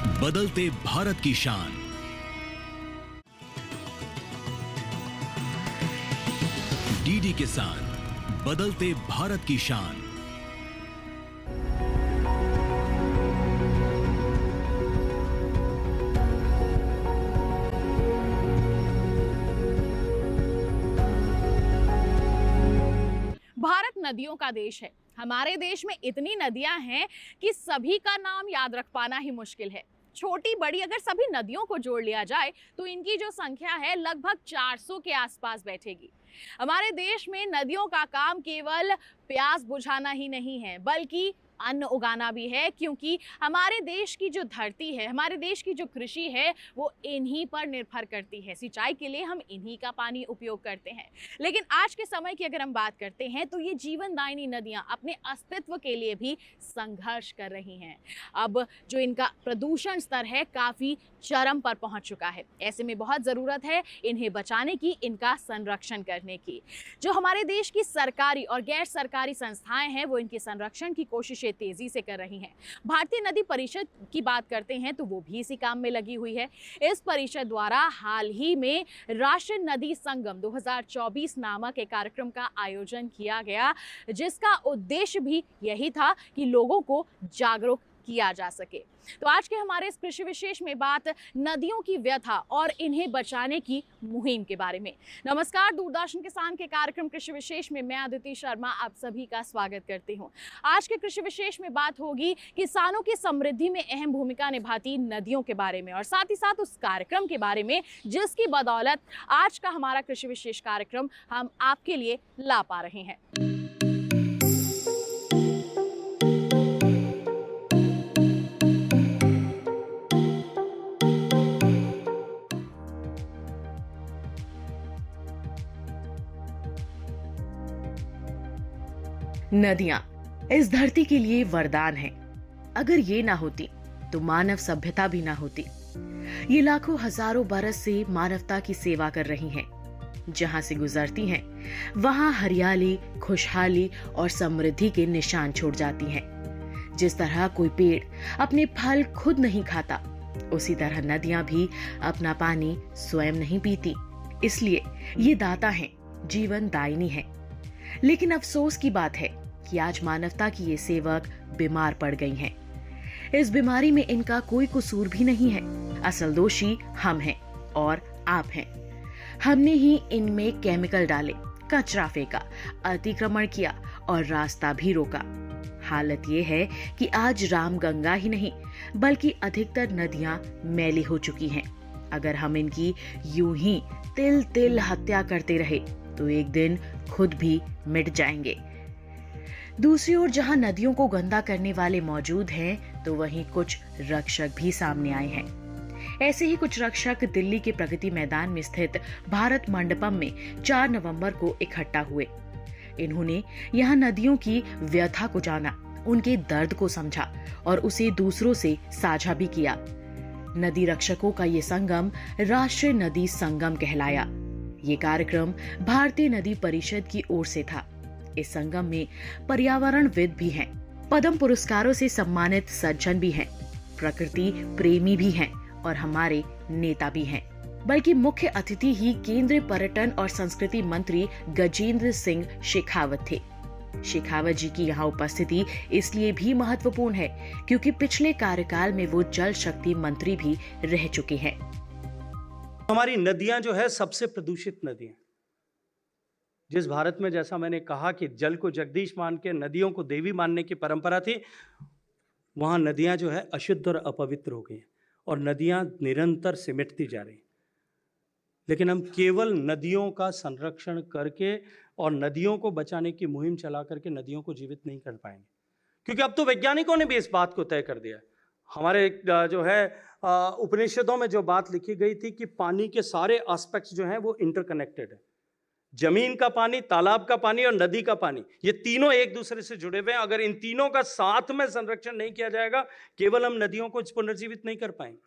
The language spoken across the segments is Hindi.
बदलते भारत की शान। डीडी किसान, बदलते भारत की शान। भारत नदियों का देश है। हमारे देश में इतनी नदियां हैं कि सभी का नाम याद रख पाना ही मुश्किल है। छोटी बड़ी अगर सभी नदियों को जोड़ लिया जाए तो इनकी जो संख्या है लगभग 400 के आसपास बैठेगी। हमारे देश में नदियों का काम केवल प्यास बुझाना ही नहीं है बल्कि अन्न उगाना भी है, क्योंकि हमारे देश की जो धरती है, हमारे देश की जो कृषि है वो इन्हीं पर निर्भर करती है। सिंचाई के लिए हम इन्हीं का पानी उपयोग करते हैं। लेकिन आज के समय की अगर हम बात करते हैं तो ये जीवनदायिनी नदियां अपने अस्तित्व के लिए भी संघर्ष कर रही हैं। अब जो इनका प्रदूषण स्तर है काफ़ी चरम पर पहुंच चुका है। ऐसे में बहुत ज़रूरत है इन्हें बचाने की, इनका संरक्षण करने की। जो हमारे देश की सरकारी और गैर सरकारी संस्थाएं हैं वो इनके संरक्षण की कोशिशें तेजी से कर रही हैं। भारतीय नदी परिषद की बात करते हैं तो वो भी इसी काम में लगी हुई है। इस परिषद द्वारा हाल ही में राष्ट्रीय नदी संगम 2024 नामक एक कार्यक्रम का आयोजन किया गया, जिसका उद्देश्य भी यही था कि लोगों को जागरूक किया जा सके। तो आज के हमारे इस कृषि विशेष में बात नदियों की व्यथा और इन्हें बचाने की मुहिम के बारे में। नमस्कार, दूरदर्शन किसान के कार्यक्रम कृषि विशेष में मैं अदिति शर्मा आप सभी का स्वागत करती हूं। आज के कृषि विशेष में बात होगी किसानों की समृद्धि में अहम भूमिका निभाती नदियों के बारे में और साथ ही साथ उस कार्यक्रम के बारे में जिसकी बदौलत आज का हमारा कृषि विशेष कार्यक्रम हम आपके लिए ला पा रहे हैं। नदियां इस धरती के लिए वरदान हैं। अगर ये ना होती तो मानव सभ्यता भी ना होती। ये लाखों हजारों बरस से मानवता की सेवा कर रही हैं। जहां से गुजरती हैं वहां हरियाली, खुशहाली और समृद्धि के निशान छोड़ जाती हैं। जिस तरह कोई पेड़ अपने फल खुद नहीं खाता, उसी तरह नदियां भी अपना पानी स्वयं नहीं पीती। इसलिए ये दाता हैं, जीवन दायिनी है। लेकिन अफसोस की बात है कि आज मानवता की ये सेवक बीमार पड़ गई हैं। इस बीमारी में इनका कोई कसूर भी नहीं है। असल दोषी हम हैं और आप हैं। हमने ही इनमें केमिकल डाले, कचरा फेंका, अतिक्रमण किया और रास्ता भी रोका। हालत ये है कि आज रामगंगा ही नहीं बल्कि अधिकतर नदियां मैली हो चुकी हैं। अगर हम इनकी यूं ही तिल तिल हत्या करते रहे तो एक दिन खुद भी मिट जाएंगे। दूसरी ओर जहां नदियों को गंदा करने वाले मौजूद हैं, तो वहीं कुछ रक्षक भी सामने आए हैं। ऐसे ही कुछ रक्षक दिल्ली के प्रगति मैदान में स्थित भारत मंडपम में 4 नवंबर को इकट्ठा हुए। इन्होंने यहां नदियों की व्यथा को जाना, उनके दर्द को समझा और उसे दूसरों से साझा भी किया। नदी रक्षकों का ये संगम राष्ट्रीय नदी संगम कहलाया। ये कार्यक्रम भारतीय नदी परिषद की ओर से था। इस संगम में पर्यावरणविद भी हैं, पद्म पुरस्कारों से सम्मानित सज्जन भी हैं, प्रकृति प्रेमी भी हैं और हमारे नेता भी हैं। बल्कि मुख्य अतिथि ही केंद्रीय पर्यटन और संस्कृति मंत्री गजेंद्र सिंह शेखावत थे। शेखावत जी की यहाँ उपस्थिति इसलिए भी महत्वपूर्ण है क्योंकि पिछले कार्यकाल में वो जल शक्ति मंत्री भी रह चुके हैं। हमारी नदियां जो है सबसे प्रदूषित नदियां। जिस भारत में, जैसा मैंने कहा कि जल को जगदीश मान के नदियों को देवी मानने की परंपरा थी, वहां नदियां जो है अशुद्ध और अपवित्र हो गई हैं और नदियां निरंतर सिमटती जा रही हैं। लेकिन हम केवल नदियों का संरक्षण करके और नदियों को बचाने की मुहिम चला करके नदियों को जीवित नहीं कर पाएंगे, क्योंकि अब तो वैज्ञानिकों ने भी इस बात को तय कर दिया है। हमारे जो है उपनिषदों में जो बात लिखी गई थी कि पानी के सारे एस्पेक्ट्स जो हैं वो इंटरकनेक्टेड है। जमीन का पानी, तालाब का पानी और नदी का पानी, ये तीनों एक दूसरे से जुड़े हुए हैं। अगर इन तीनों का साथ में संरक्षण नहीं किया जाएगा, केवल हम नदियों को पुनर्जीवित नहीं कर पाएंगे।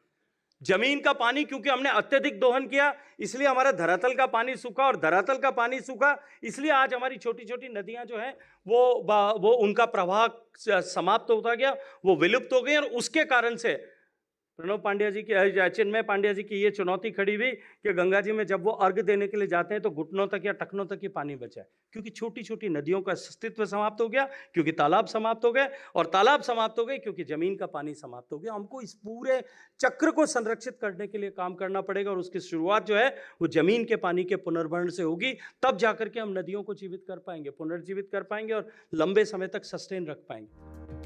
जमीन का पानी, क्योंकि हमने अत्यधिक दोहन किया, इसलिए हमारा धरातल का पानी सूखा, और धरातल का पानी सूखा इसलिए आज हमारी छोटी छोटी नदियां जो हैं वो उनका प्रवाह समाप्त होता गया, वो विलुप्त हो गई। और उसके कारण से प्रणव पांड्या जी की, चिन्मय पांड्या जी की ये चुनौती खड़ी हुई कि गंगा जी में जब वो अर्घ देने के लिए जाते हैं तो घुटनों तक या टखनों तक ही पानी बचा है, क्योंकि छोटी छोटी नदियों का अस्तित्व समाप्त हो गया, क्योंकि तालाब समाप्त हो गए, और तालाब समाप्त हो गए क्योंकि जमीन का पानी समाप्त हो गया। हमको इस पूरे चक्र को संरक्षित करने के लिए काम करना पड़ेगा, और उसकी शुरुआत जो है वो जमीन के पानी के पुनर्भरण से होगी। तब जाकर के हम नदियों को जीवित कर पाएंगे, पुनर्जीवित कर पाएंगे और लंबे समय तक सस्टेन रख पाएंगे।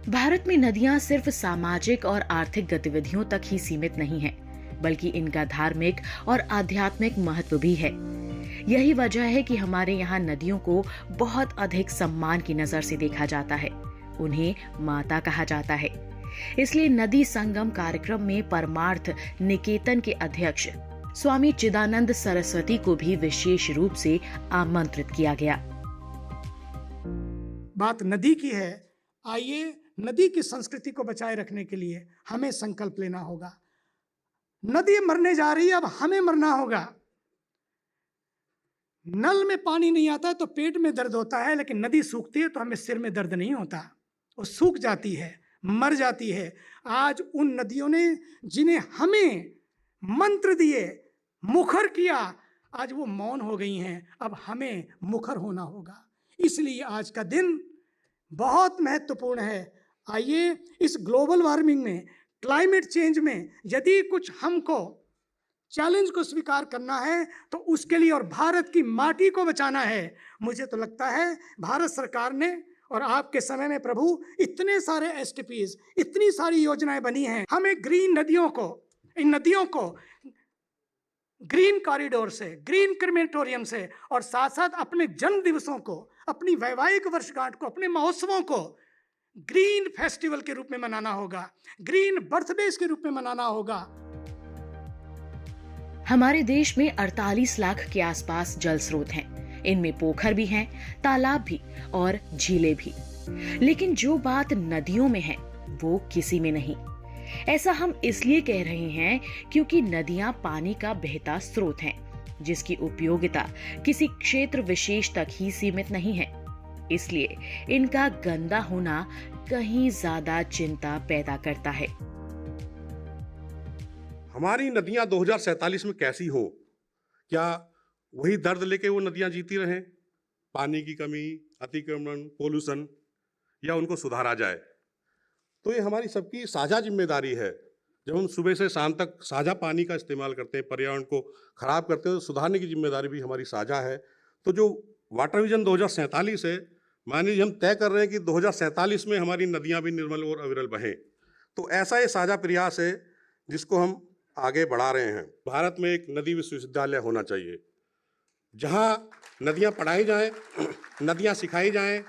भारत में नदियां सिर्फ सामाजिक और आर्थिक गतिविधियों तक ही सीमित नहीं हैं, बल्कि इनका धार्मिक और आध्यात्मिक महत्व भी है। यही वजह है कि हमारे यहाँ नदियों को बहुत अधिक सम्मान की नजर से देखा जाता है। उन्हें माता कहा जाता है। इसलिए नदी संगम कार्यक्रम में परमार्थ निकेतन के अध्यक्ष स्वामी चिदानंद सरस्वती को भी विशेष रूप से आमंत्रित किया गया। बात नदी की है, आइए नदी की संस्कृति को बचाए रखने के लिए हमें संकल्प लेना होगा। नदी मरने जा रही है, अब हमें मरना होगा। नल में पानी नहीं आता है तो पेट में दर्द होता है, लेकिन नदी सूखती है तो हमें सिर में दर्द नहीं होता। वो सूख जाती है, मर जाती है। आज उन नदियों ने जिन्हें हमें मंत्र दिए, मुखर किया, आज वो मौन हो गई हैं। अब हमें मुखर होना होगा। इसलिए आज का दिन बहुत महत्वपूर्ण है। आइए इस ग्लोबल वार्मिंग में, क्लाइमेट चेंज में यदि कुछ हमको चैलेंज को स्वीकार करना है तो उसके लिए, और भारत की माटी को बचाना है। मुझे तो लगता है भारत सरकार ने और आपके समय में प्रभु इतने सारे एसटीपीज, इतनी सारी योजनाएं बनी हैं। हमें ग्रीन नदियों को, इन नदियों को ग्रीन कॉरिडोर से, ग्रीन क्रिमेटोरियम से, और साथ साथ अपने जन्म दिवसों को, अपनी वैवाहिक वर्षगांठ को, अपने महोत्सवों को ग्रीन फेस्टिवल के रूप में मनाना होगा, ग्रीन बर्थडेज के रूप में मनाना होगा। हमारे देश में 48 लाख के आसपास जल स्रोत हैं। इनमें पोखर भी हैं, तालाब भी और झीलें भी। लेकिन जो बात नदियों में है वो किसी में नहीं। ऐसा हम इसलिए कह रहे हैं क्योंकि नदियां पानी का बहता स्रोत हैं, जिसकी उपयोगिता किसी क्षेत्र विशेष तक ही सीमित नहीं है। इसलिए इनका गंदा होना कहीं ज्यादा चिंता पैदा करता है। हमारी नदियां 2047 में कैसी हो? क्या वही दर्द लेके वो नदियां जीती रहें? पानी की कमी, अतिक्रमण, पोल्यूशन, या उनको सुधारा जाए? तो ये हमारी सबकी साझा जिम्मेदारी है। जब हम सुबह से शाम तक साझा पानी का इस्तेमाल करते हैं, पर्यावरण को खराब करते हैं, तो सुधारने की जिम्मेदारी भी हमारी साझा है। तो जो वाटर विजन 2047 है, मान लीजिए हम तय कर रहे हैं कि 2047 में हमारी नदियां भी निर्मल और अविरल बहें, तो ऐसा ये साझा प्रयास है जिसको हम आगे बढ़ा रहे हैं। भारत में एक नदी विश्वविद्यालय होना चाहिए, जहाँ नदियाँ पढ़ाई जाएं, नदियाँ सिखाई जाएं,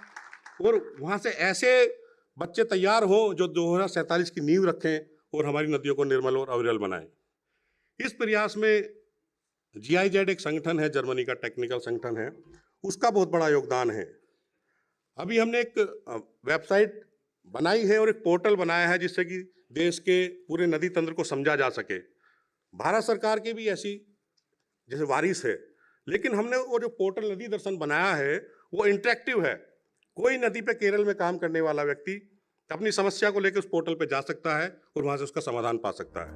और वहाँ से ऐसे बच्चे तैयार हों जो 2047 की नींव रखें और हमारी नदियों को निर्मल और अविरल बनाएं। इस प्रयास में GIZ एक संगठन है, जर्मनी का टेक्निकल संगठन है, उसका बहुत बड़ा योगदान है। अभी हमने एक वेबसाइट बनाई है और एक पोर्टल बनाया है जिससे कि देश के पूरे नदी तंत्र को समझा जा सके। भारत सरकार की भी ऐसी जैसे वारिस है, लेकिन हमने वो जो पोर्टल नदी दर्शन बनाया है वो इंटरेक्टिव है। कोई नदी पे केरल में काम करने वाला व्यक्ति अपनी समस्या को लेकर उस पोर्टल पे जा सकता है और वहां से उसका समाधान पा सकता है।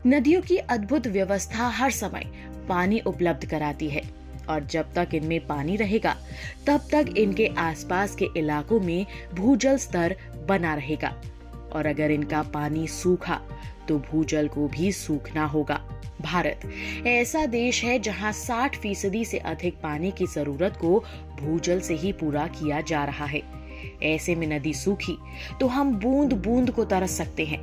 नदियों की अद्भुत व्यवस्था हर समय पानी उपलब्ध कराती है, और जब तक इनमें पानी रहेगा तब तक इनके आसपास के इलाकों में भूजल स्तर बना रहेगा, और अगर इनका पानी सूखा तो भूजल को भी सूखना होगा। भारत ऐसा देश है जहां 60% से अधिक पानी की जरूरत को भूजल से ही पूरा किया जा रहा है। ऐसे में नदी सूखी तो हम बूंद बूंद को तरस सकते हैं।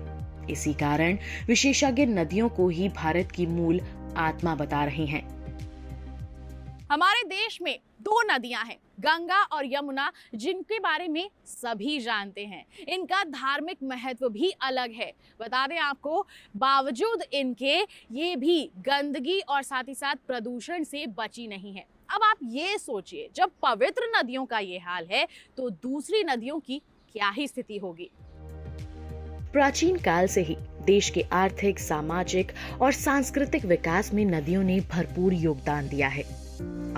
इसी कारण विशेषज्ञ नदियों को ही भारत की मूल आत्मा बता रहे हैं। हमारे देश में 2 नदियां हैं, गंगा और यमुना, जिनके बारे में सभी जानते हैं। इनका धार्मिक महत्व भी अलग है। बता दें आपको, बावजूद इनके ये भी गंदगी और साथ ही साथ प्रदूषण से बची नहीं है। अब आप ये सोचिए, जब पवित्र नदियों का ये हाल है तो दूसरी नदियों की क्या ही स्थिति होगी। प्राचीन काल से ही देश के आर्थिक, सामाजिक और सांस्कृतिक विकास में नदियों ने भरपूर योगदान दिया है।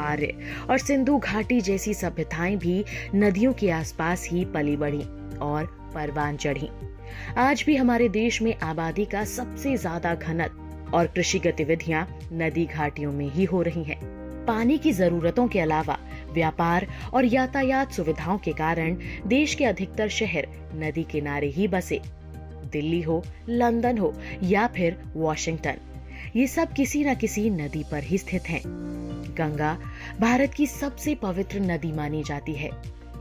आर्य और सिंधु घाटी जैसी सभ्यताएं भी नदियों के आसपास ही पली बढ़ी और परवान चढ़ी। आज भी हमारे देश में आबादी का सबसे ज्यादा घनत्व और कृषि गतिविधियां नदी घाटियों में ही हो रही हैं। पानी की जरूरतों के अलावा व्यापार और यातायात सुविधाओं के कारण देश के अधिकतर शहर नदी किनारे ही बसे। दिल्ली हो, लंदन हो या फिर वॉशिंगटन, ये सब किसी न किसी नदी पर ही स्थित हैं। गंगा भारत की सबसे पवित्र नदी मानी जाती है।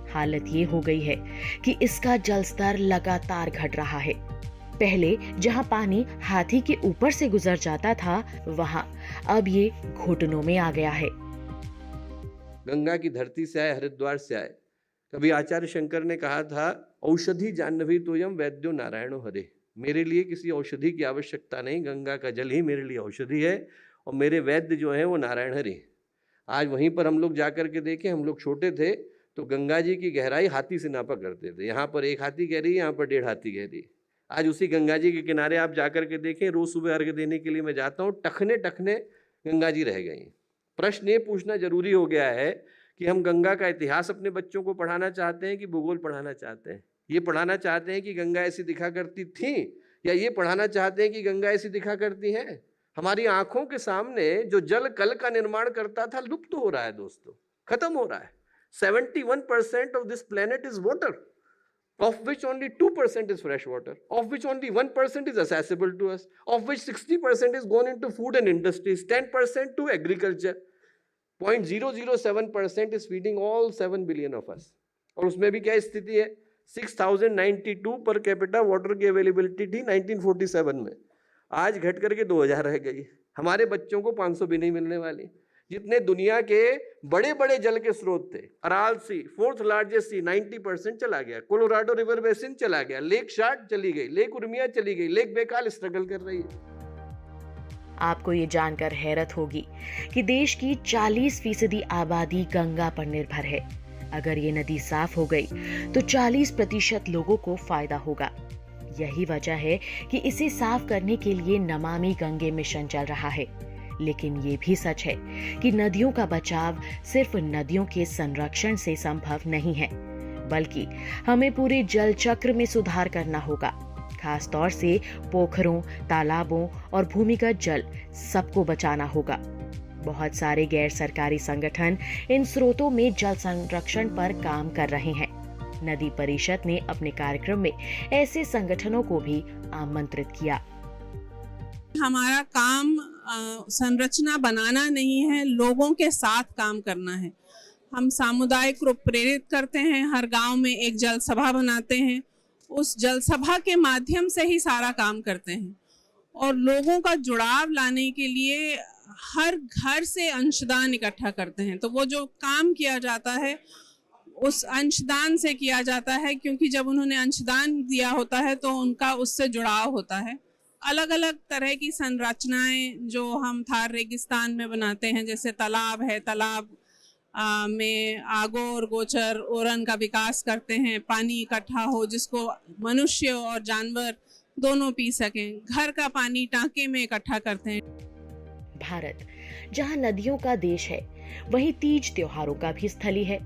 हालत ये हो गई है कि इसका जल स्तर लगातार घट रहा है। पहले जहां पानी हाथी के ऊपर से गुजर जाता था, वहां अब ये घुटनों में आ गया है। गंगा की धरती से आए, हरिद्वार से आए। कभी आचार्य शंकर ने कहा था, औषधि जाह्नवी तोयम वैद्यो नारायणो हरे। मेरे लिए किसी औषधि की आवश्यकता नहीं, गंगा का जल ही मेरे लिए औषधि है और मेरे वैद्य जो हैं वो नारायण हरि। आज वहीं पर हम लोग जाकर के देखें, हम लोग छोटे थे तो गंगा जी की गहराई हाथी से नापा करते थे। यहाँ पर 1 हाथी गहरी, यहाँ पर 1.5 हाथी गहरी। आज उसी गंगा जी के किनारे आप जाकर के देखें, रोज सुबह अर्घ्य देने के लिए मैं जाता हूँ, टखने टखने गंगा जी रह गई। प्रश्न ये पूछना जरूरी हो गया है कि हम गंगा का इतिहास अपने बच्चों को पढ़ाना चाहते हैं कि भूगोल पढ़ाना चाहते हैं। ये पढ़ाना चाहते हैं कि गंगा ऐसी दिखा करती थी, या ये पढ़ाना चाहते हैं कि गंगा ऐसी दिखा करती है। हमारी आंखों के सामने जो जल कल का निर्माण करता था, लुप्त हो रहा है दोस्तों, खत्म हो रहा है। 71% of this planet is water, of which only 2% is fresh water, of which only 1% is accessible to us, of which 60% is gone into food and industries, 10% to agriculture, 0.007% is feeding all 7 billion of us. और उसमें भी क्या स्थिति है? 6092 पर कैपिटा वाटर की अवेलेबिलिटी थी 1947 में, आज घट करके 2000 रह गई। हमारे बच्चों को 500 भी नहीं मिलने वाली। जितने दुनिया के बड़े बड़े जल के स्रोत थे, अराल सी 4th लार्जेस्ट सी, 90% चला गया। कोलोराडो रिवर बेसिन चला गया, लेक शार्ट चली गई, लेक उर्मिया चली गई, लेक बेकाल स्ट्रगल कर रही है। आपको ये जानकर हैरत होगी कि देश की 40% आबादी गंगा पर निर्भर है। अगर ये नदी साफ हो गई तो 40% लोगों को फायदा होगा। यही वजह है कि इसे साफ करने के लिए नमामि गंगे मिशन चल रहा है। लेकिन ये भी सच है कि नदियों का बचाव सिर्फ नदियों के संरक्षण से संभव नहीं है, बल्कि हमें पूरे जल चक्र में सुधार करना होगा। खास तौर से पोखरों, तालाबों और भूमिगत जल सबको बचाना होगा। बहुत सारे गैर सरकारी संगठन इन स्रोतों में जल संरक्षण पर काम कर रहे हैं। नदी परिषद ने अपने कार्यक्रम में ऐसे संगठनों को भी आमंत्रित किया। हमारा काम संरचना बनाना नहीं है, लोगों के साथ काम करना है। हम सामुदायिक को प्रेरित करते हैं, हर गांव में एक जल सभा बनाते हैं, उस जल सभा के माध्यम से ही सारा काम करते हैं। और लोगों का जुड़ाव लाने के लिए हर घर से अंशदान इकट्ठा करते हैं। तो वो जो काम किया जाता है उस अंशदान से किया जाता है, क्योंकि जब उन्होंने अंशदान दिया होता है तो उनका उससे जुड़ाव होता है। अलग अलग तरह की संरचनाएं जो हम थार रेगिस्तान में बनाते हैं, जैसे तालाब है, तालाब में आगोर, गोचर, ओरन का विकास करते हैं, पानी इकट्ठा हो जिसको मनुष्य और जानवर दोनों पी सकें। घर का पानी टांके में इकट्ठा करते हैं। भारत जहां नदियों का देश है, वहीं तीज त्योहारों का भी स्थली है।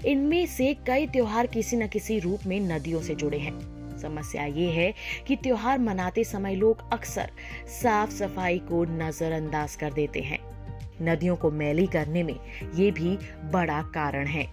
इनमें से कई त्योहार किसी न किसी रूप में नदियों से जुड़े हैं। समस्या ये है कि त्योहार मनाते समय लोग अक्सर साफ सफाई को नजरअंदाज कर देते हैं। नदियों को मैली करने में ये भी बड़ा कारण है।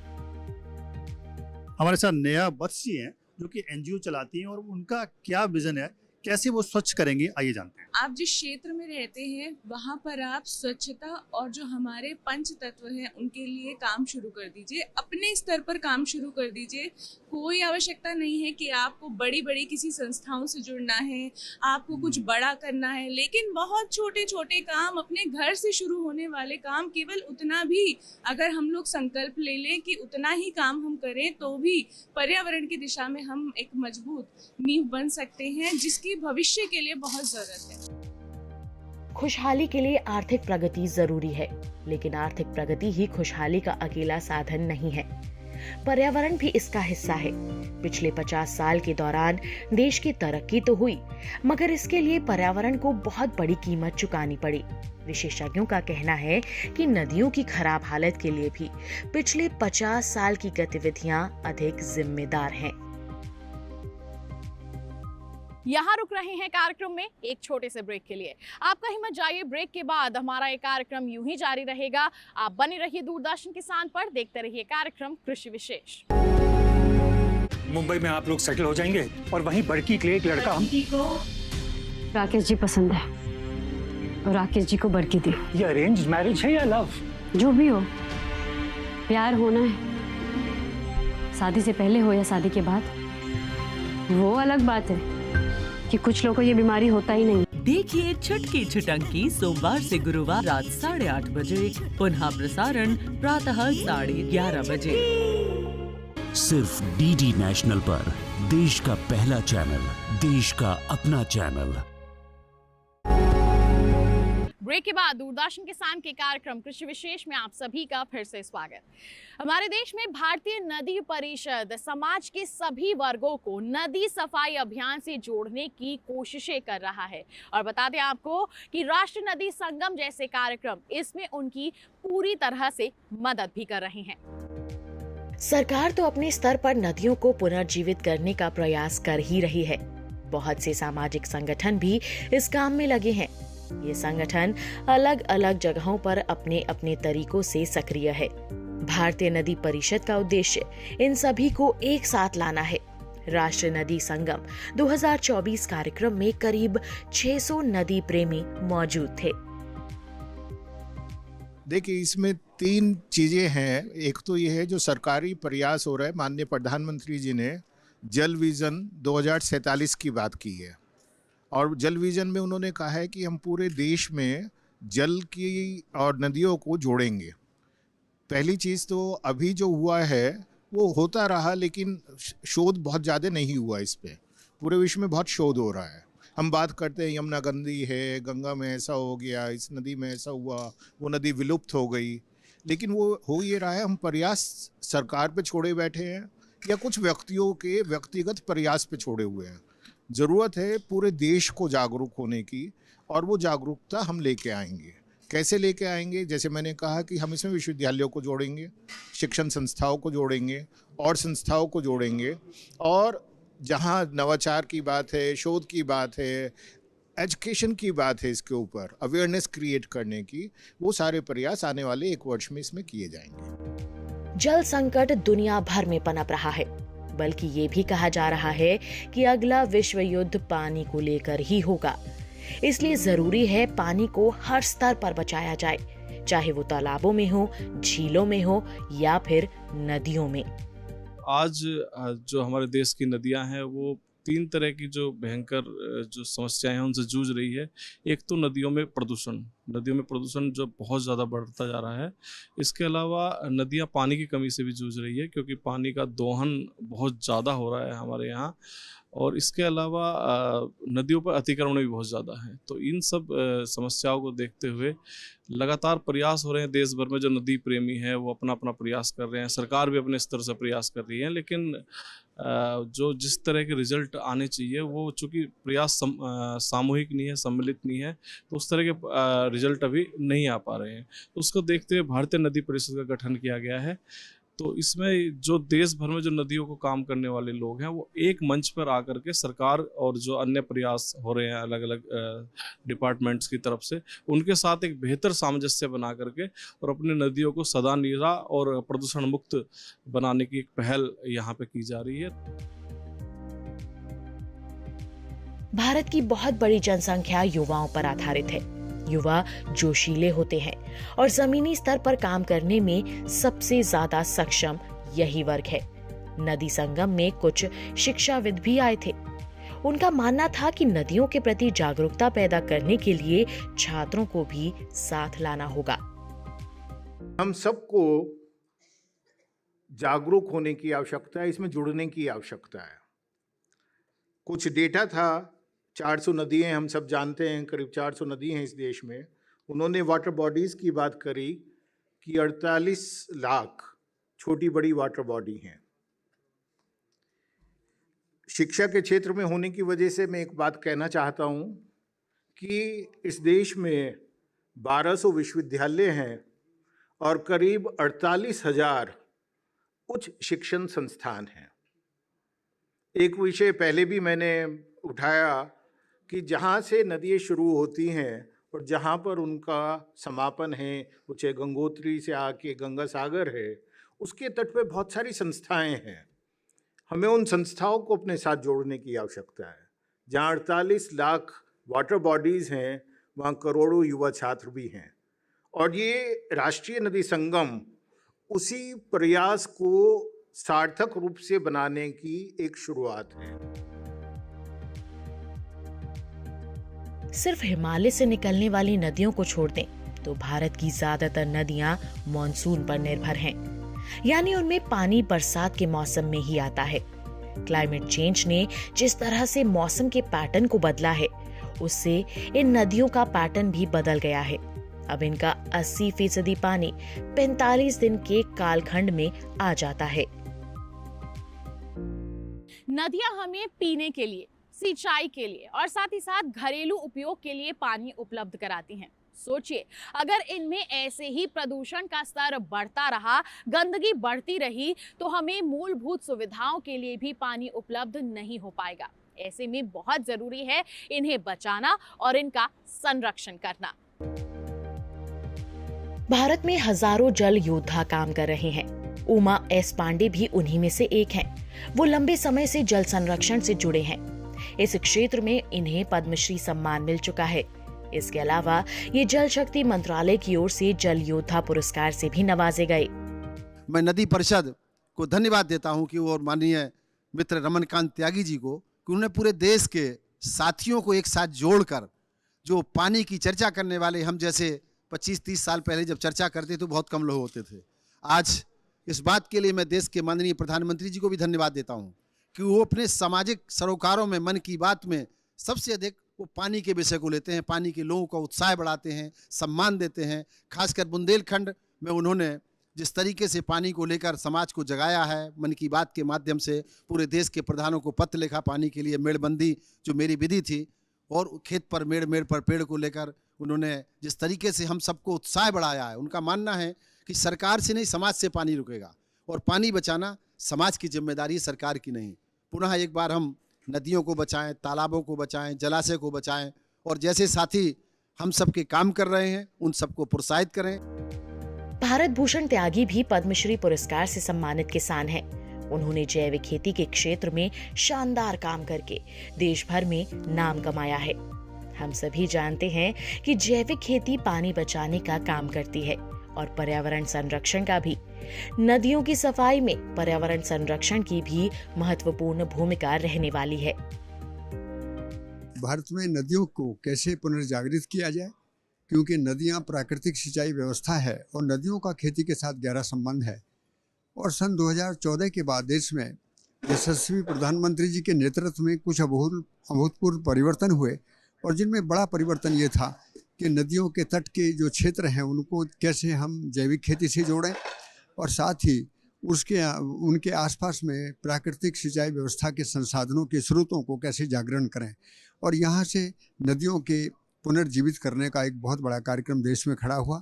हमारे साथ नेहा वत्स जी हैं जो कि एनजीओ चलाती हैं, और उनका क्या विजन है, कैसे वो स्वच्छ करेंगे, आइए जानते हैं। आप जिस क्षेत्र में रहते हैं वहाँ पर आप स्वच्छता और जो हमारे पंच तत्व हैं उनके लिए काम शुरू कर दीजिए। अपने स्तर पर काम शुरू कर दीजिए। कोई आवश्यकता नहीं है कि आपको बड़ी बड़ी किसी संस्थाओं से जुड़ना है, आपको कुछ बड़ा करना है, लेकिन बहुत छोटे छोटे काम, अपने घर से शुरू होने वाले काम, केवल उतना भी अगर हम लोग संकल्प ले लें कि उतना ही काम हम करें तो भी पर्यावरण की दिशा में हम एक मजबूत नींव बन सकते हैं, जिसकी भविष्य के लिए बहुत जरूरत है। खुशहाली के लिए आर्थिक प्रगति जरूरी है, लेकिन आर्थिक प्रगति ही खुशहाली का अकेला साधन नहीं है। पर्यावरण भी इसका हिस्सा है। पिछले 50 साल के दौरान देश की तरक्की तो हुई, मगर इसके लिए पर्यावरण को बहुत बड़ी कीमत चुकानी पड़ी। विशेषज्ञों का कहना है कि नदियों की खराब हालत के लिए भी पिछले 50 साल की गतिविधियां अधिक जिम्मेदार हैं। यहाँ रुक रहे हैं कार्यक्रम में एक छोटे से ब्रेक के लिए। आप कहीं मत जाइए, ब्रेक के बाद हमारा ये कार्यक्रम यूं ही जारी रहेगा। आप बने रहिए दूरदर्शन किसान पर, देखते रहिए कार्यक्रम कृषि विशेष। मुंबई में आप लोग सेटल हो जाएंगे और वहीं बड़की के लिए एक लड़का राकेश जी पसंद है और राकेश जी को बड़की दी। ये अरेंज मैरिज है या लव? जो भी हो, प्यार होना है, शादी से पहले हो या शादी के बाद, वो अलग बात है कि कुछ लोगों को ये बीमारी होता ही नहीं। देखिए छुटकी छुटंकी सोमवार से गुरुवार रात 8:30 बजे, पुनः प्रसारण प्रातः 11:30 बजे, सिर्फ डीडी नेशनल पर। देश का पहला चैनल, देश का अपना चैनल। ब्रेक के बाद दूरदर्शन किसान के कार्यक्रम कृषि विशेष में आप सभी का फिर से स्वागत। हमारे देश में भारतीय नदी परिषद समाज के सभी वर्गों को नदी सफाई अभियान से जोड़ने की कोशिशें कर रहा है और बता दें आपको कि राष्ट्रीय नदी संगम जैसे कार्यक्रम इसमें उनकी पूरी तरह से मदद भी कर रहे हैं। सरकार तो अपने स्तर पर नदियों को पुनर्जीवित करने का प्रयास कर ही रही है। बहुत से सामाजिक संगठन भी इस काम में लगे हैं। ये संगठन अलग अलग जगहों पर अपने अपने तरीकों से सक्रिय है। भारतीय नदी परिषद का उद्देश्य इन सभी को एक साथ लाना है। राष्ट्रीय नदी संगम 2024 कार्यक्रम में करीब 600 नदी प्रेमी मौजूद थे। देखिए, इसमें 3 चीजें हैं। एक तो ये है जो सरकारी प्रयास हो रहा है, माननीय प्रधानमंत्री जी ने जल विजन 2047 की बात की है और जल विजन में उन्होंने कहा है कि हम पूरे देश में जल की और नदियों को जोड़ेंगे। पहली चीज़ तो अभी जो हुआ है वो होता रहा, लेकिन शोध बहुत ज़्यादा नहीं हुआ इस पे। पूरे विश्व में बहुत शोध हो रहा है। हम बात करते हैं यमुना गंदी है, गंगा में ऐसा हो गया, इस नदी में ऐसा हुआ, वो नदी विलुप्त हो गई, लेकिन वो हो ये रहा है। हम प्रयास सरकार पे छोड़े बैठे हैं या कुछ व्यक्तियों के व्यक्तिगत प्रयास पे छोड़े हुए हैं। ज़रूरत है पूरे देश को जागरूक होने की और वो जागरूकता हम लेके आएंगे। कैसे लेके आएंगे? जैसे मैंने कहा कि हम इसमें विश्वविद्यालयों को जोड़ेंगे, शिक्षण संस्थाओं को जोड़ेंगे और संस्थाओं को जोड़ेंगे, और जहाँ नवाचार की बात है, शोध की बात है, एजुकेशन की बात है, इसके ऊपर अवेयरनेस क्रिएट करने की, वो सारे प्रयास आने वाले 1 वर्ष में इसमें किए जाएंगे। जल संकट दुनिया भर में पनप रहा है, बल्कि ये भी कहा जा रहा है कि अगला विश्व युद्ध पानी को लेकर ही होगा। इसलिए जरूरी है पानी को हर स्तर पर बचाया जाए, चाहे वो तालाबों में हो, झीलों में हो या फिर नदियों में। आज जो हमारे देश की नदियां हैं वो 3 तरह की जो भयंकर जो समस्याएं हैं उनसे जूझ रही है। एक तो नदियों में प्रदूषण जो बहुत ज़्यादा बढ़ता जा रहा है। इसके अलावा नदियां पानी की कमी से भी जूझ रही है, क्योंकि पानी का दोहन बहुत ज़्यादा हो रहा है हमारे यहाँ, और इसके अलावा नदियों पर अतिक्रमण भी बहुत ज़्यादा है। तो इन सब समस्याओं को देखते हुए लगातार प्रयास हो रहे हैं देश भर में। जो नदी प्रेमी हैं वो अपना अपना प्रयास कर रहे हैं, सरकार भी अपने स्तर से प्रयास कर रही है, लेकिन जो जिस तरह के रिजल्ट आने चाहिए वो चूँकि प्रयास सामूहिक नहीं है, सम्मिलित नहीं है, तो उस तरह के रिजल्ट अभी नहीं आ पा रहे हैं। तो उसको देखते हुए भारतीय नदी परिषद का गठन किया गया है। तो इसमें जो देश भर में जो नदियों को काम करने वाले लोग हैं वो एक मंच पर आकर के सरकार और जो अन्य प्रयास हो रहे हैं अलग अलग डिपार्टमेंट्स की तरफ से, उनके साथ एक बेहतर सामंजस्य बना करके और अपने नदियों को सदा नीरा और प्रदूषण मुक्त बनाने की एक पहल यहाँ पे की जा रही है। भारत की बहुत बड़ी जनसंख्या युवाओं पर आधारित है। युवा जोशीले होते हैं और जमीनी स्तर पर काम करने में सबसे ज्यादा सक्षम यही वर्ग है। नदी संगम में कुछ शिक्षाविद भी आए थे। उनका मानना था कि नदियों के प्रति जागरूकता पैदा करने के लिए छात्रों को भी साथ लाना होगा। हम सबको जागरूक होने की आवश्यकता है, इसमें जुड़ने की आवश्यकता है। कुछ डेटा था, 400 नदियाँ हम सब जानते हैं, करीब 400 नदी हैं इस देश में। उन्होंने वाटर बॉडीज़ की बात करी कि 48 लाख छोटी बड़ी वाटर बॉडी हैं। शिक्षा के क्षेत्र में होने की वजह से मैं एक बात कहना चाहता हूँ कि इस देश में 1200 विश्वविद्यालय हैं और करीब 48,000 उच्च शिक्षण संस्थान हैं। एक विषय पहले भी मैंने उठाया कि जहाँ से नदियाँ शुरू होती हैं और जहाँ पर उनका समापन है, वो चाहे गंगोत्री से आके गंगा सागर है, उसके तट पे बहुत सारी संस्थाएं हैं। हमें उन संस्थाओं को अपने साथ जोड़ने की आवश्यकता है। जहाँ 48 लाख वाटर बॉडीज़ हैं, वहाँ करोड़ों युवा छात्र भी हैं। और ये राष्ट्रीय नदी संगम उसी प्रयास को सार्थक रूप से बनाने की एक शुरुआत है। सिर्फ हिमालय से निकलने वाली नदियों को छोड़ दें तो भारत की ज्यादातर नदियां मॉनसून पर निर्भर हैं, यानी उनमें पानी बरसात के मौसम में ही आता है। क्लाइमेट चेंज ने जिस तरह से मौसम के पैटर्न को बदला है, उससे इन नदियों का पैटर्न भी बदल गया है। अब इनका 80% पानी 45 दिन के कालखंड में आ जाता है। नदियां हमें पीने के लिए, सिंचाई के लिए और साथ ही साथ घरेलू उपयोग के लिए पानी उपलब्ध कराती हैं। सोचिए, अगर इनमें ऐसे ही प्रदूषण का स्तर बढ़ता रहा, गंदगी बढ़ती रही, तो हमें मूलभूत सुविधाओं के लिए भी पानी उपलब्ध नहीं हो पाएगा। ऐसे में बहुत जरूरी है इन्हें बचाना और इनका संरक्षण करना। भारत में हजारों जल योद्धा काम कर रहे हैं। उमा एस पांडे भी उन्हीं में से एक हैं। वो लंबे समय से जल संरक्षण से जुड़े हैं। इस क्षेत्र में इन्हें पद्मश्री सम्मान मिल चुका है। इसके अलावा ये जल शक्ति मंत्रालय की ओर से जल योद्धा पुरस्कार से भी नवाजे गए। मैं नदी परिषद को धन्यवाद देता हूं कि और माननीय मित्र रमनकांत त्यागी जी को कि उन्होंने पूरे देश के साथियों को एक साथ जोड़कर, जो पानी की चर्चा करने वाले हम जैसे 25-30 साल पहले जब चर्चा करते तो बहुत कम लोग होते थे, आज इस बात के लिए मैं देश के माननीय प्रधानमंत्री जी को भी धन्यवाद देता हूं कि वो अपने सामाजिक सरोकारों में, मन की बात में सबसे अधिक वो पानी के विषय को लेते हैं, पानी के लोगों का उत्साह बढ़ाते हैं, सम्मान देते हैं। खासकर बुंदेलखंड में उन्होंने जिस तरीके से पानी को लेकर समाज को जगाया है, मन की बात के माध्यम से पूरे देश के प्रधानों को पत्र लिखा पानी के लिए, मेड़बंदी जो मेरी विधि थी, और खेत पर मेड़ पर पेड़ को लेकर उन्होंने जिस तरीके से हम सबको उत्साह बढ़ाया है। उनका मानना है कि सरकार से नहीं, समाज से पानी रुकेगा और पानी बचाना समाज की जिम्मेदारी, सरकार की नहीं। पुनः एक बार हम नदियों को बचाएं, तालाबों को बचाएं, जलाशय को बचाएं, और जैसे साथी हम सबके काम कर रहे हैं उन सबको प्रोत्साहित करें। भारत भूषण त्यागी भी पद्मश्री पुरस्कार से सम्मानित किसान हैं। उन्होंने जैविक खेती के क्षेत्र में शानदार काम करके देश भर में नाम कमाया है। हम सभी जानते हैं कि जैविक खेती पानी बचाने का काम करती है और पर्यावरण संरक्षण का भी। नदियों की सफाई में पर्यावरण संरक्षण की भी महत्वपूर्ण भूमिका रहने वाली है। भारत में नदियों को कैसे पुनर्जागृत किया जाए, क्योंकि नदियां प्राकृतिक सिंचाई व्यवस्था है और नदियों का खेती के साथ गहरा संबंध है। और सन 2014 के बाद देश में यशस्वी प्रधानमंत्री जी के नेतृत्व में कुछ अभूतपूर्व परिवर्तन हुए, और जिनमें बड़ा परिवर्तन ये था कि नदियों के तट के जो क्षेत्र हैं उनको कैसे हम जैविक खेती से जोड़ें, और साथ ही उनके आसपास में प्राकृतिक सिंचाई व्यवस्था के संसाधनों के स्रोतों को कैसे जागरण करें, और यहाँ से नदियों के पुनर्जीवित करने का एक बहुत बड़ा कार्यक्रम देश में खड़ा हुआ।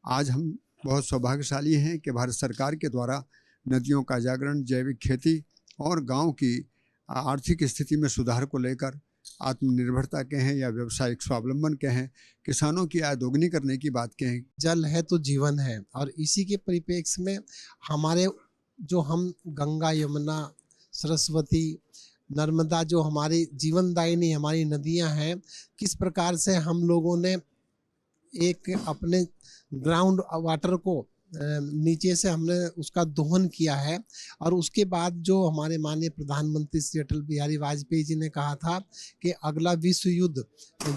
आज हम बहुत सौभाग्यशाली हैं कि भारत सरकार के द्वारा नदियों का जागरण, जैविक खेती और गांव की आर्थिक स्थिति में सुधार को लेकर आत्मनिर्भरता कहें या व्यावसायिक स्वावलंबन कहें, किसानों की आय दोगुनी करने की बात कहें। जल है तो जीवन है, और इसी के परिप्रेक्ष्य में हमारे जो हम गंगा, यमुना, सरस्वती, नर्मदा जो हमारी जीवनदायिनी हमारी नदियां हैं, किस प्रकार से हम लोगों ने एक अपने ग्राउंड वाटर को नीचे से हमने उसका दोहन किया है। और उसके बाद जो हमारे माननीय प्रधानमंत्री श्री अटल बिहारी वाजपेयी जी ने कहा था कि अगला विश्व युद्ध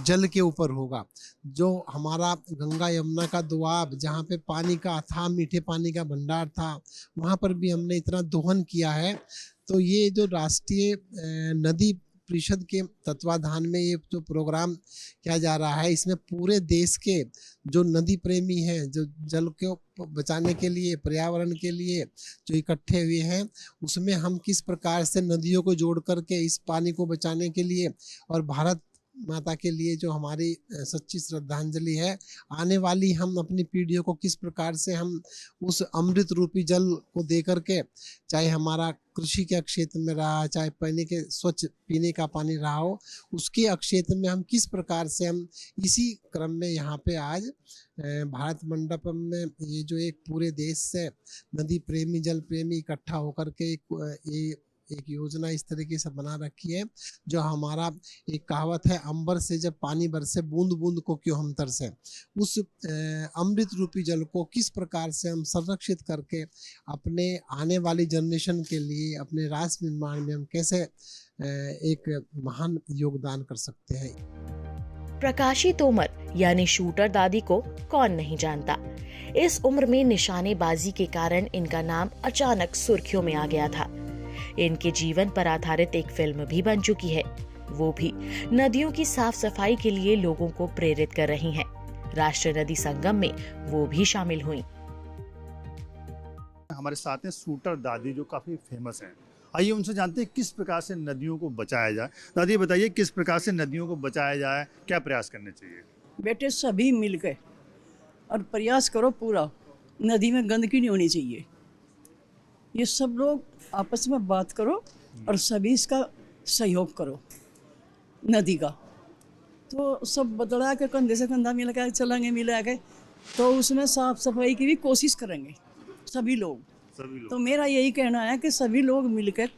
जल के ऊपर होगा। जो हमारा गंगा यमुना का दोआब, जहाँ पे पानी का अथाह मीठे पानी का भंडार था, वहाँ पर भी हमने इतना दोहन किया है। तो ये जो राष्ट्रीय नदी परिषद के तत्वाधान में ये जो प्रोग्राम किया जा रहा है, इसमें पूरे देश के जो नदी प्रेमी हैं, जो जल को बचाने के लिए, पर्यावरण के लिए जो इकट्ठे हुए हैं, उसमें हम किस प्रकार से नदियों को जोड़ करके इस पानी को बचाने के लिए और भारत माता के लिए जो हमारी सच्ची श्रद्धांजलि है। आने वाली हम अपनी पीढ़ियों को किस प्रकार से हम उस अमृत रूपी जल को दे करके, चाहे हमारा कृषि के क्षेत्र में रहा, चाहे स्वच्छ पीने का पानी रहा हो, उसके क्षेत्र में हम किस प्रकार से हम इसी क्रम में यहाँ पे आज भारत मंडपम में ये जो एक पूरे देश से नदी प्रेमी जल प्रेमी इकट्ठा होकर के एक योजना इस तरीके से बना रखी है, जो हमारा एक कहावत है, अंबर से जब पानी बरसे बूंद बूंद को क्यों हम तरसे। उस अमृत रूपी जल को किस प्रकार से हम संरक्षित करके अपने आने वाली जनरेशन के लिए, अपने राष्ट्र निर्माण में हम कैसे एक महान योगदान कर सकते हैं। प्रकाशी तोमर यानी शूटर दादी को कौन नहीं जानता। इस उम्र में निशानेबाजी के कारण इनका नाम अचानक सुर्खियों में आ गया था। इनके जीवन पर आधारित एक फिल्म भी बन चुकी है, वो भी नदियों की साफ सफाई के लिए लोगों को प्रेरित कर रही हैं। राष्ट्रीय नदी संगम में वो भी शामिल हुई। हमारे साथ हैं शूटर दादी, जो काफ़ी फेमस हैं। आइए उनसे जानते हैं किस प्रकार से नदियों को बचाया जाए। दादी बताइए, किस प्रकार से नदियों को बचाया जाए, क्या प्रयास करने चाहिए? बेटे सभी मिलकर और प्रयास करो पूरा, नदी में गंदगी नहीं होनी चाहिए। ये सब लोग आपस में बात करो और सभी इसका सहयोग करो नदी का, तो सब बदला के कंधे से कंधा मिला के चलेंगे, मिला के तो उसमें साफ सफाई की भी कोशिश करेंगे सभी लोग। तो मेरा यही कहना है कि सभी लोग मिलकर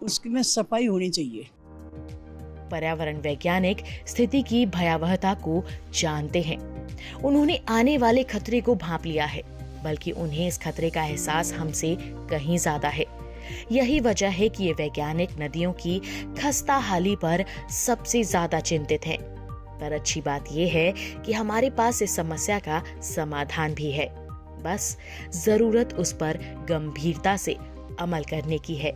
उसमें सफाई होनी चाहिए। पर्यावरण वैज्ञानिक स्थिति की भयावहता को जानते हैं। उन्होंने आने वाले खतरे को भांप लिया है, बल्कि उन्हें इस खतरे का एहसास हमसे कहीं ज्यादा है। यही वजह है कि ये वैज्ञानिक नदियों की खस्ता हाली पर सबसे ज्यादा चिंतित हैं। पर अच्छी बात यह है कि हमारे पास इस समस्या का समाधान भी है, बस जरूरत उस पर गंभीरता से अमल करने की है।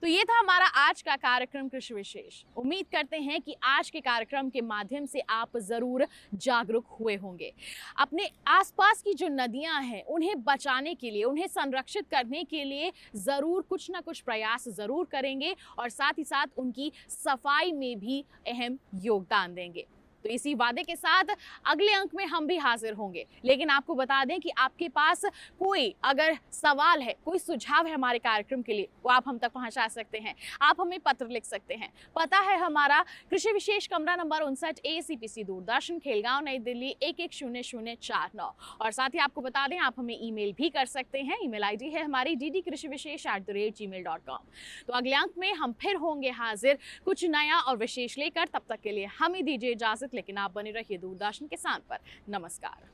तो ये था हमारा आज का कार्यक्रम कृषि विशेष। उम्मीद करते हैं कि आज के कार्यक्रम के माध्यम से आप जरूर जागरूक हुए होंगे। अपने आसपास की जो नदियां हैं उन्हें बचाने के लिए, उन्हें संरक्षित करने के लिए जरूर कुछ ना कुछ प्रयास जरूर करेंगे और साथ ही साथ उनकी सफाई में भी अहम योगदान देंगे। तो इसी वादे के साथ अगले अंक में हम भी हाजिर होंगे। लेकिन आपको बता दें कि आपके पास कोई अगर सवाल है, कोई सुझाव है हमारे कार्यक्रम के लिए, वो आप हम तक पहुंचा सकते हैं। आप हमें पत्र लिख सकते हैं। पता है हमारा कृषि विशेष, कमरा नंबर 59, ACPC दूरदर्शन, खेलगांव, नई दिल्ली 110049। और साथ ही आपको बता दें आप हमें ईमेल भी कर सकते हैं। ईमेल ID है हमारी ddkrishivishesh@gmail.com। तो अगले अंक में हम फिर होंगे हाजिर कुछ नया और विशेष लेकर। तब तक के लिए हमें दीजिए इजाजत, लेकिन आप बने रहिए दूरदर्शन किसान पर। नमस्कार।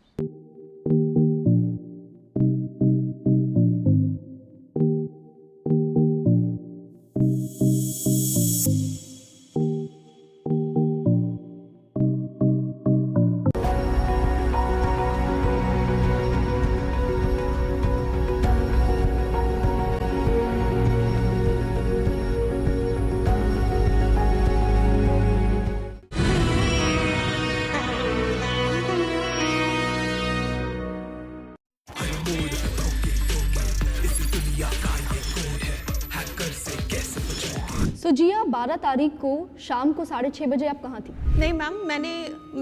तो जिया 12 तारीख को शाम को 6:30 बजे आप कहाँ थी? नहीं मैम,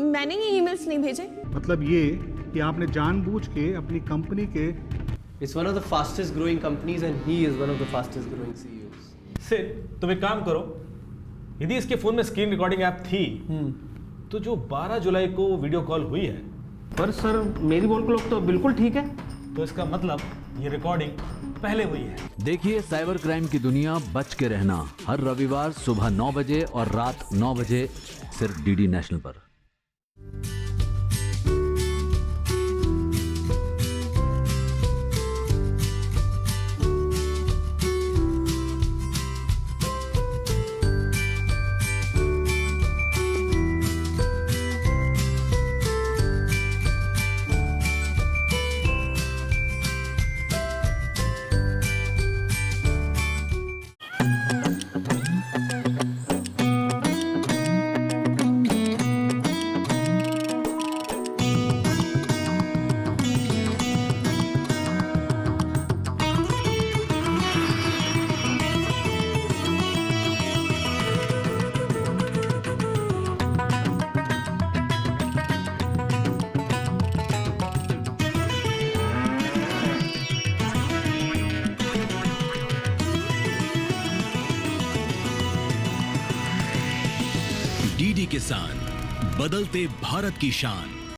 मैंने ये ईमेल्स नहीं भेजे। मतलब ये कि आपने जानबूझ के अपनी कंपनी के It's one of the fastest growing companies and he is one of the fastest growing CEOs. Sid, तुम एक काम करो, यदि इसके फोन में स्क्रीन रिकॉर्डिंग ऐप थी तो जो 12 जुलाई को वीडियो कॉल हुई है, पर सर मेरी बोल क्लॉक तो बिल्कुल ठीक है। तो इसका मतलब ये रिकॉर्डिंग पहले हुई है। देखिए साइबर क्राइम की दुनिया, बच के रहना, हर रविवार सुबह 9 बजे और रात 9 बजे सिर्फ DD नेशनल पर। डीडी किसान, बदलते भारत की शान।